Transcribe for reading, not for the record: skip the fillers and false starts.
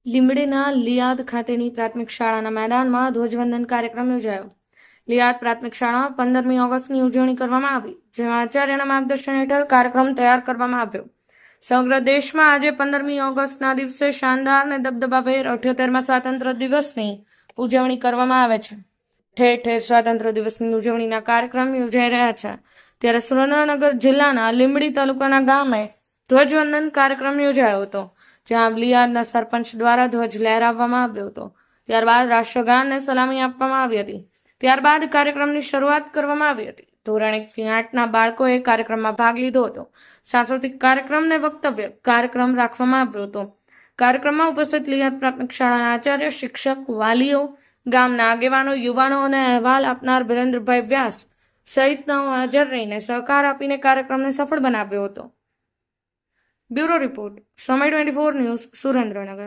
લીંબડીના લિયાદ ખાતેની પ્રાથમિક શાળાના મેદાનમાં ધ્વજવંદન કાર્યક્રમ યોજાયો. લિયાદ પ્રાથમિક શાળામાં 15મી ઓગસ્ટની ઉજવણી કરવામાં આવી, જેમાં આચાર્યના માર્ગદર્શન હેઠળ કાર્યક્રમ તૈયાર કરવામાં આવ્યો. સમગ્ર દેશમાં આજે 15મી ઓગસ્ટના દિવસે શાનદાર અને દબદબાભેર 78મા સ્વાતંત્ર્ય દિવસની ઉજવણી કરવામાં આવે છે. ઠેર ઠેર સ્વાતંત્ર્ય દિવસની ઉજવણીના કાર્યક્રમ યોજાઈ રહ્યા છે. ત્યારે સુરેન્દ્રનગર જિલ્લાના લીંબડી તાલુકાના ગામે ધ્વજવંદન કાર્યક્રમ યોજાયો હતો, જ્યાં લિયાદના સરપંચ દ્વારા ધ્વજ લહેરાવવામાં આવ્યો હતો. ત્યારબાદ રાષ્ટ્રગાનને સલામી આપવામાં આવી હતી. ત્યારબાદ કાર્યક્રમની શરૂઆત કરવામાં આવી હતી. ધોરણ 1 થી 8ના બાળકોએ કાર્યક્રમમાં ભાગ લીધો હતો. સાંસ્કૃતિક કાર્યક્રમને વક્તવ્ય કાર્યક્રમ રાખવામાં આવ્યો હતો. કાર્યક્રમમાં ઉપસ્થિત લિયાદ પ્રાથમિક શાળાના આચાર્ય, શિક્ષક, વાલીઓ, ગામના આગેવાનો, યુવાનો અને અહેવાલ આપનાર વિરેન્દ્રભાઈ વ્યાસ સહિતનાઓ હાજર રહીને સહકાર આપીને કાર્યક્રમને સફળ બનાવ્યો હતો. બ્યુરો રિપોર્ટ, સમય 24 ન્યૂઝ, સુરેન્દ્રનગર.